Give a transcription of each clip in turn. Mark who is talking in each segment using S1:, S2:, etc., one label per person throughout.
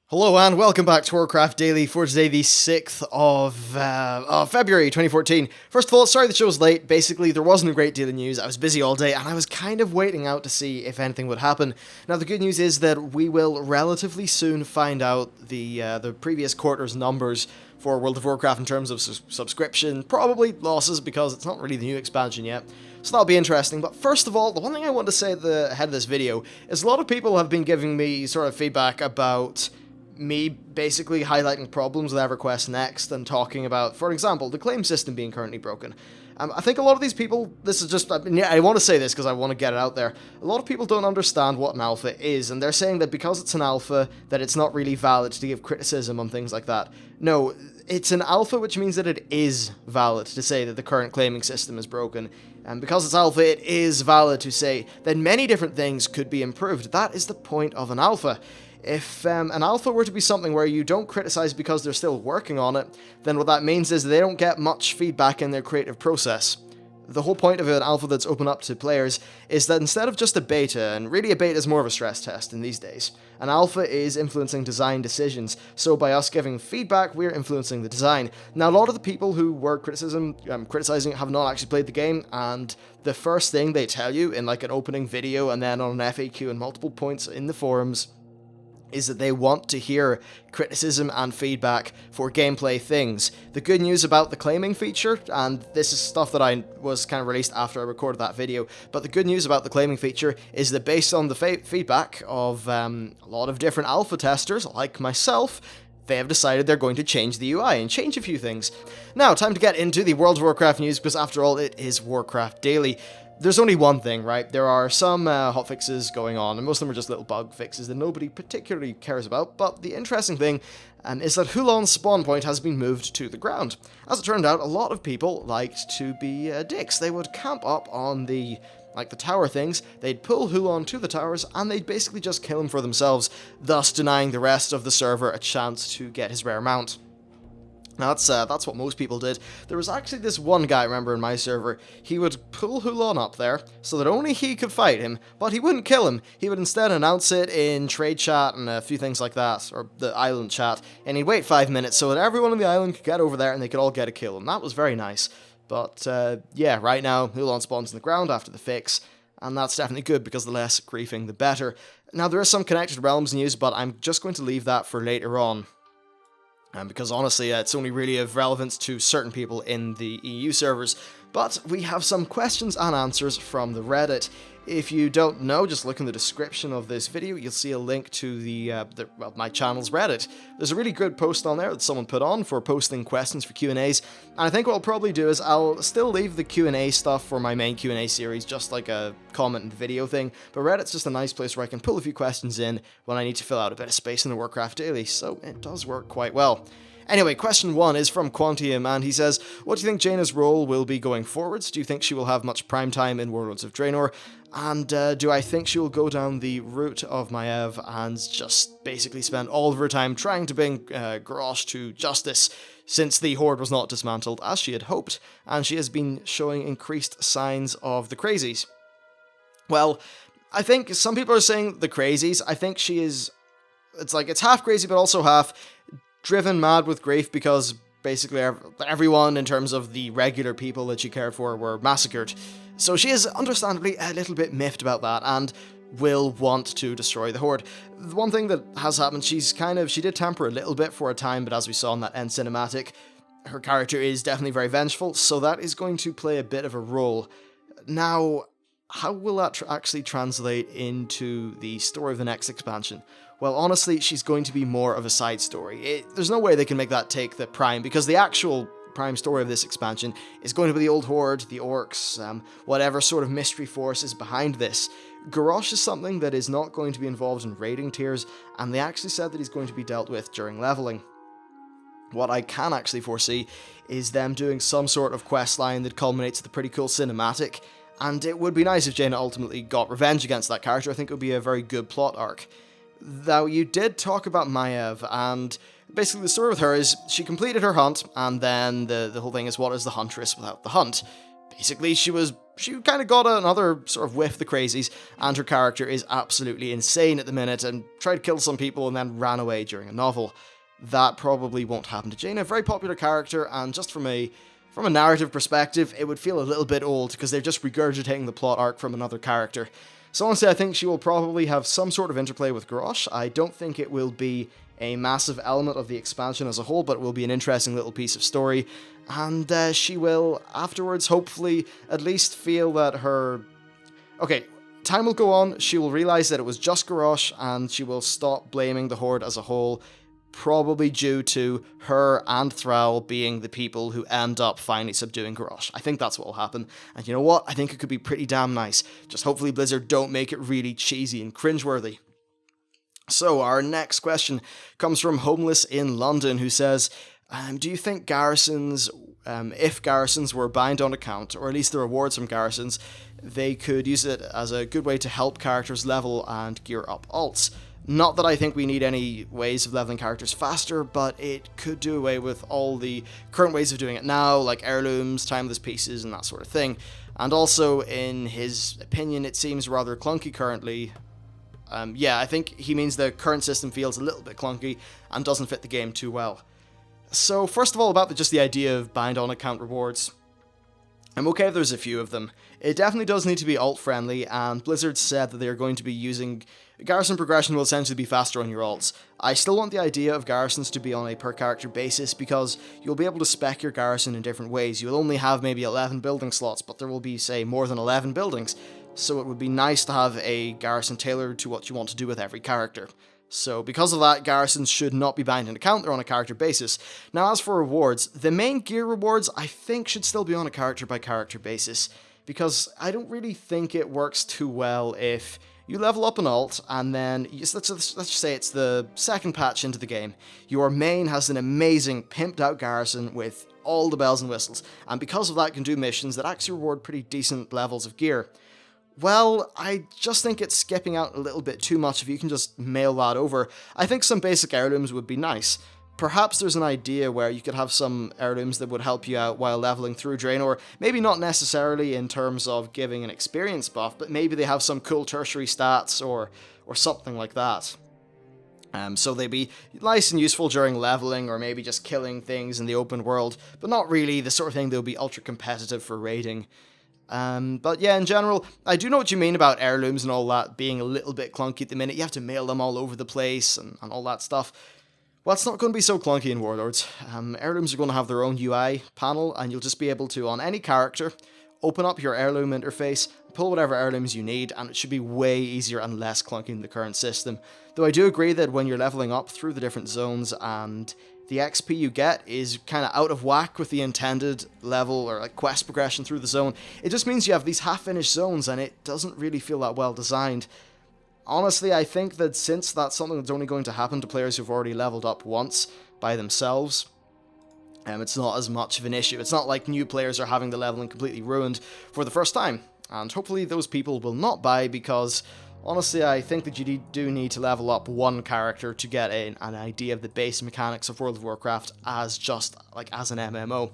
S1: Hello and welcome back to Warcraft Daily for today, the 6th of February 2014. First of all, sorry the show was late. Basically, there wasn't a great deal of news. I was busy all day and I was kind of waiting out to see if anything would happen. Now, the good news is that we will relatively soon find out the previous quarter's numbers for World of Warcraft in terms of subscription, probably losses because it's not really the new expansion yet. So that'll be interesting. But first of all, the one thing I want to say at the head of this video is a lot of people have been giving me sort of feedback about me basically highlighting problems with EverQuest Next and talking about, for example, the claim system being currently broken. I think a lot of these people, this is just, I want to say this because I want to get it out there, a lot of people don't understand what an alpha is, and they're saying that because it's an alpha, that it's not really valid to give criticism on things like that. No, it's an alpha, which means that it is valid to say that the current claiming system is broken. And because it's alpha, it is valid to say that many different things could be improved. That is the point of an alpha. If an alpha were to be something where you don't criticize because they're still working on it, then what that means is they don't get much feedback in their creative process. The whole point of an alpha that's open up to players is that instead of just a beta, and really a beta is more of a stress test in these days, an alpha is influencing design decisions, so by us giving feedback, we're influencing the design. Now, a lot of the people who were criticizing it have not actually played the game, and the first thing they tell you in like an opening video and then on an FAQ and multiple points in the forums is that they want to hear criticism and feedback for gameplay things. The good news about the claiming feature, and this is stuff that I was kind of released after I recorded that video, but the good news about the claiming feature is that based on the feedback of a lot of different alpha testers, like myself, they have decided they're going to change the UI and change a few things. Now, time to get into the World of Warcraft news, because after all, it is Warcraft Daily. There's only one thing, right? There are some hotfixes going on, and most of them are just little bug fixes that nobody particularly cares about, but the interesting thing is that Hulon's spawn point has been moved to the ground. As it turned out, a lot of people liked to be dicks. They would camp up on the tower things, they'd pull Hulon to the towers, and they'd basically just kill him for themselves, thus denying the rest of the server a chance to get his rare mount. Now, that's what most people did. There was actually this one guy, remember, in my server. He would pull Hulon up there so that only he could fight him, but he wouldn't kill him. He would instead announce it in trade chat and a few things like that, or the island chat, and he'd wait 5 minutes so that everyone on the island could get over there and they could all get a kill, and that was very nice. But, yeah, right now, Hulon spawns in the ground after the fix, and that's definitely good because the less griefing, the better. Now, there is some Connected Realms news, but I'm just going to leave that for later on. Because honestly, it's only really of relevance to certain people in the EU servers. But we have some questions and answers from the Reddit. If you don't know, just look in the description of this video, you'll see a link to my channel's Reddit. There's a really good post on there that someone put on for posting questions for Q&As, and I think what I'll probably do is I'll still leave the Q&A stuff for my main Q&A series, just like a comment in the video thing, but Reddit's just a nice place where I can pull a few questions in when I need to fill out a bit of space in the Warcraft Daily, so it does work quite well. Anyway, question 1 is from Quantium, and he says, what do you think Jaina's role will be going forwards? Do you think she will have much prime time in Warlords of Draenor? And do I think she will go down the route of Maiev and just basically spend all of her time trying to bring Garrosh to justice, since the Horde was not dismantled as she had hoped, and she has been showing increased signs of the crazies? Well, I think some people are saying the crazies. I think she is, it's half crazy but also half driven mad with grief because basically everyone in terms of the regular people that she cared for were massacred. So she is understandably a little bit miffed about that and will want to destroy the Horde. The one thing that has happened, she did temper a little bit for a time, but as we saw in that end cinematic, her character is definitely very vengeful, so that is going to play a bit of a role. Now, how will that actually translate into the story of the next expansion? Well, honestly, she's going to be more of a side story. There's no way they can make that take the prime, because the actual prime story of this expansion is going to be the old Horde, the Orcs, whatever sort of mystery force is behind this. Garrosh is something that is not going to be involved in raiding tiers, and they actually said that he's going to be dealt with during leveling. What I can actually foresee is them doing some sort of quest line that culminates with a pretty cool cinematic, and it would be nice if Jaina ultimately got revenge against that character. I think it would be a very good plot arc. Now, you did talk about Maiev, and basically the story with her is she completed her hunt, and then the whole thing is, what is the huntress without the hunt? basically she kind of got another sort of whiff the crazies, and her character is absolutely insane at the minute and tried to kill some people and then ran away during a novel. That probably won't happen to Jaina. Very popular character, and just from a narrative perspective, it would feel a little bit old because they're just regurgitating the plot arc from another character. So honestly, I think she will probably have some sort of interplay with Garrosh. I don't think it will be a massive element of the expansion as a whole, but it will be an interesting little piece of story, and she will afterwards hopefully at least feel that her... Okay, time will go on, she will realize that it was just Garrosh, and she will stop blaming the Horde as a whole, probably due to her and Thrall being the people who end up finally subduing Garrosh. I think that's what will happen, and you know what? I think it could be pretty damn nice. Just hopefully Blizzard don't make it really cheesy and cringeworthy. So, our next question comes from Homeless in London, who says, do you think garrisons, if garrisons were bind on account, or at least the rewards from garrisons, they could use it as a good way to help characters level and gear up alts? Not that I think we need any ways of leveling characters faster, but it could do away with all the current ways of doing it now, like heirlooms, timeless pieces, and that sort of thing. And also, in his opinion, it seems rather clunky currently. Yeah, I think he means the current system feels a little bit clunky and doesn't fit the game too well. So first of all, about just the idea of bind on account rewards. I'm okay if there's a few of them. It definitely does need to be alt friendly, and Blizzard said that they're going to be using... Garrison progression will essentially be faster on your alts. I still want the idea of garrisons to be on a per character basis, because you'll be able to spec your garrison in different ways. You'll only have maybe 11 building slots, but there will be, say, more than 11 buildings. So it would be nice to have a garrison tailored to what you want to do with every character. So because of that, garrisons should not be bound in account, they're on a character basis. Now as for rewards, the main gear rewards I think should still be on a character by character basis, because I don't really think it works too well if you level up an alt and then, let's just say it's the second patch into the game, your main has an amazing pimped out garrison with all the bells and whistles, and because of that can do missions that actually reward pretty decent levels of gear. Well, I just think it's skipping out a little bit too much if you can just mail that over. I think some basic heirlooms would be nice. Perhaps there's an idea where you could have some heirlooms that would help you out while leveling through Draenor. Maybe not necessarily in terms of giving an experience buff, but maybe they have some cool tertiary stats or something like that. So they'd be nice and useful during leveling, or maybe just killing things in the open world, but not really the sort of thing that would be ultra competitive for raiding. But yeah, in general, I do know what you mean about heirlooms and all that being a little bit clunky at the minute. You have to mail them all over the place and all that stuff. Well, it's not going to be so clunky in Warlords. Heirlooms are going to have their own UI panel, and you'll just be able to, on any character, open up your heirloom interface, pull whatever heirlooms you need, and it should be way easier and less clunky than the current system. Though I do agree that when you're leveling up through the different zones and the XP you get is kind of out of whack with the intended level or like quest progression through the zone, it just means you have these half-finished zones and it doesn't really feel that well designed. Honestly, I think that since that's something that's only going to happen to players who've already leveled up once by themselves, it's not as much of an issue. It's not like new players are having the leveling completely ruined for the first time. And hopefully those people will not buy, because honestly, I think that you do need to level up one character to get an idea of the base mechanics of World of Warcraft as an MMO.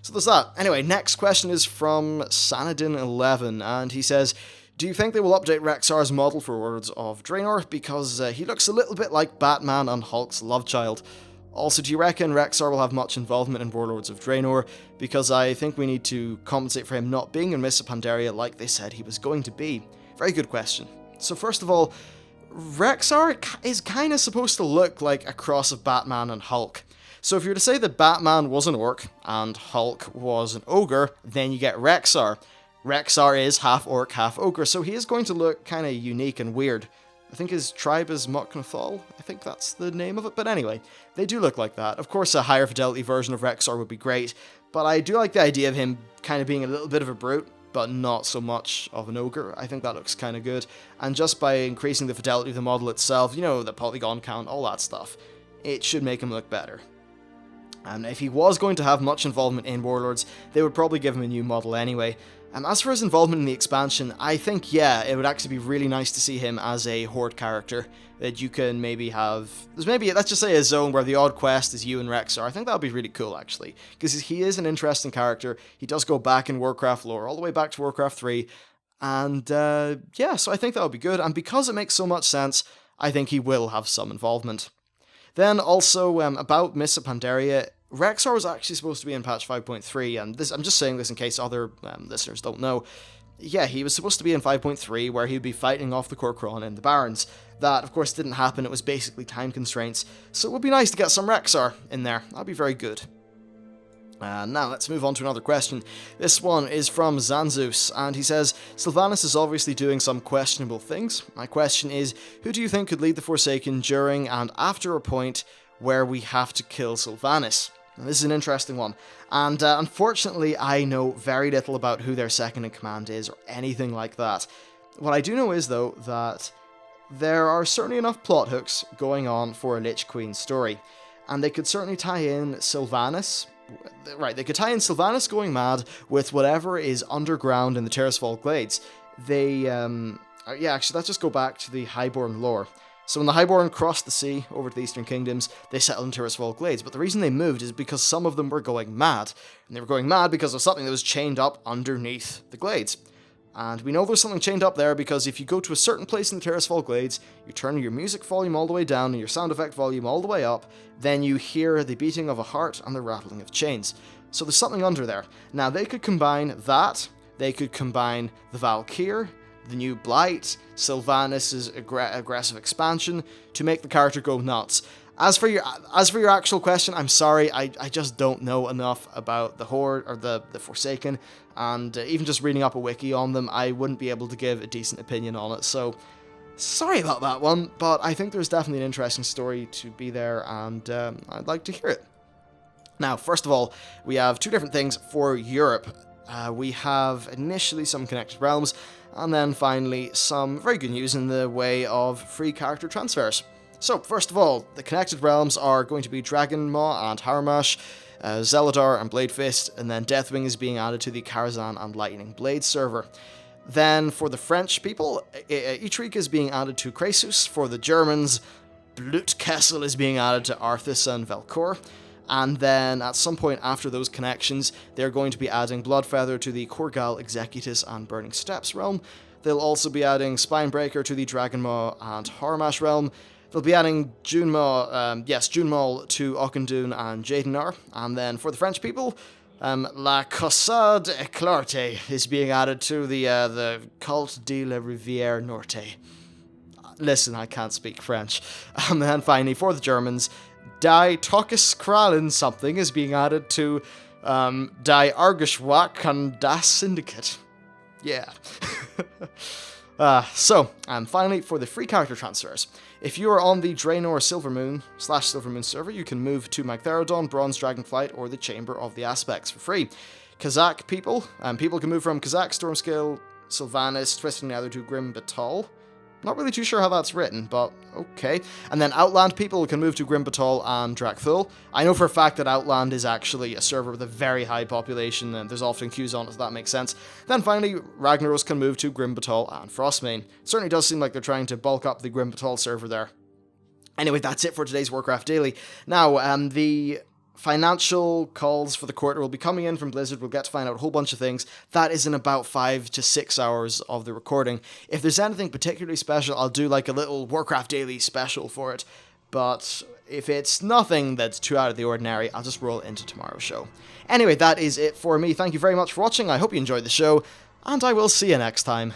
S1: So there's that. Anyway, next question is from Sanadin11, and he says, do you think they will update Rexar's model for Worlds of Draenor? Because he looks a little bit like Batman and Hulk's love child. Also, do you reckon Rexar will have much involvement in Warlords of Draenor? Because I think we need to compensate for him not being in Mists of Pandaria like they said he was going to be. Very good question. So first of all, Rexar is kind of supposed to look like a cross of Batman and Hulk. So if you were to say that Batman was an orc and Hulk was an ogre, then you get Rexar. Rexar is half orc, half ogre, so he is going to look kind of unique and weird. I think his tribe is Mok'Nathal. I think that's the name of it, but anyway, they do look like that. Of course, a higher fidelity version of Rexar would be great, but I do like the idea of him kind of being a little bit of a brute, but not so much of an ogre. I think that looks kind of good. And just by increasing the fidelity of the model itself, you know, the polygon count, all that stuff, it should make him look better. And if he was going to have much involvement in Warlords, they would probably give him a new model anyway. As for his involvement in the expansion, I think, yeah, it would actually be really nice to see him as a Horde character. That you can maybe have... There's maybe, let's just say, a zone where the odd quest is you and Rexar. I think that would be really cool, actually. Because he is an interesting character. He does go back in Warcraft lore, all the way back to Warcraft 3. And, yeah, so I think that would be good. And because it makes so much sense, I think he will have some involvement. Then also, about Mists of Pandaria, Rexar was actually supposed to be in patch 5.3, and this, I'm just saying this in case other listeners don't know. Yeah, he was supposed to be in 5.3, where he'd be fighting off the Corcoran in the Barrens. That, of course, didn't happen. It was basically time constraints, so it would be nice to get some Rexar in there. That'd be very good. Now, let's move on to another question. This one is from Zanzus, and he says, Sylvanas is obviously doing some questionable things. My question is, who do you think could lead the Forsaken during and after a point where we have to kill Sylvanas? Now, this is an interesting one, and unfortunately I know very little about who their second-in-command is or anything like that. What I do know is, though, that there are certainly enough plot hooks going on for a Lich Queen story, and they could certainly tie in Sylvanas. Right, they could tie in Sylvanas going mad with whatever is underground in the Terrasfall Glades. Yeah, actually, let's just go back to the Highborn lore. So when the Highborn crossed the sea over to the Eastern Kingdoms, they settled in Terrasfall Glades, but the reason they moved is because some of them were going mad. And they were going mad because of something that was chained up underneath the Glades. And we know there's something chained up there because if you go to a certain place in the Terrasfall Glades, you turn your music volume all the way down and your sound effect volume all the way up, then you hear the beating of a heart and the rattling of chains. So there's something under there. Now, they could combine that, they could combine the Valkyr, the new Blight, Sylvanas' aggressive expansion, to make the character go nuts. As for your actual question, I'm sorry, I just don't know enough about the Horde, or the Forsaken, and even just reading up a wiki on them, I wouldn't be able to give a decent opinion on it, so sorry about that one, but I think there's definitely an interesting story to be there, and I'd like to hear it. Now, first of all, we have two different things for Europe. We have initially some Connected Realms, and then finally some very good news in the way of free character transfers. So, first of all, the Connected Realms are going to be Dragonmaw and Haramash, Zeladar and Bladefist, and then Deathwing is being added to the Karazhan and Lightning Blade server. Then, for the French people, Itrik is being added to Krasus. For the Germans, Blutkessel is being added to Arthas and Velcor. And then, at some point after those connections, they're going to be adding Bloodfeather to the Korgal, Executus, and Burning Steppes realm. They'll also be adding Spinebreaker to the Dragonmaw and Haramash realm. They'll be adding Junemaul to Auchindoun and Jadenar. And then for the French people, La Cassade Éclairée is being added to the Culte de la Rivière Norte. Listen, I can't speak French. And then finally, for the Germans, Die Tokus Krallen something is being added to Die Argeschwach and Das Syndicate. Yeah. Finally, for the free character transfers. If you are on the Draenor Silvermoon server, you can move to Magtheridon, Bronze Dragonflight, or the Chamber of the Aspects for free. Kazakh people can move from Kazakh, Stormscale, Sylvanas, Twisted Nether to Grim Batal. Not really too sure how that's written, but okay. And then Outland people can move to Grim Batal and Drakthul. I know for a fact that Outland is actually a server with a very high population, and there's often queues on it, so that makes sense. Then finally, Ragnaros can move to Grim Batal and Frostmane. It certainly does seem like they're trying to bulk up the Grim Batal server there. Anyway, that's it for today's Warcraft Daily. Now, the financial calls for the quarter will be coming in from Blizzard. We'll get to find out a whole bunch of things. That is in about 5 to 6 hours of the recording. If there's anything particularly special, I'll do like a little Warcraft Daily special for it. But if it's nothing that's too out of the ordinary, I'll just roll into tomorrow's show. Anyway, that is it for me. Thank you very much for watching. I hope you enjoyed the show, and I will see you next time.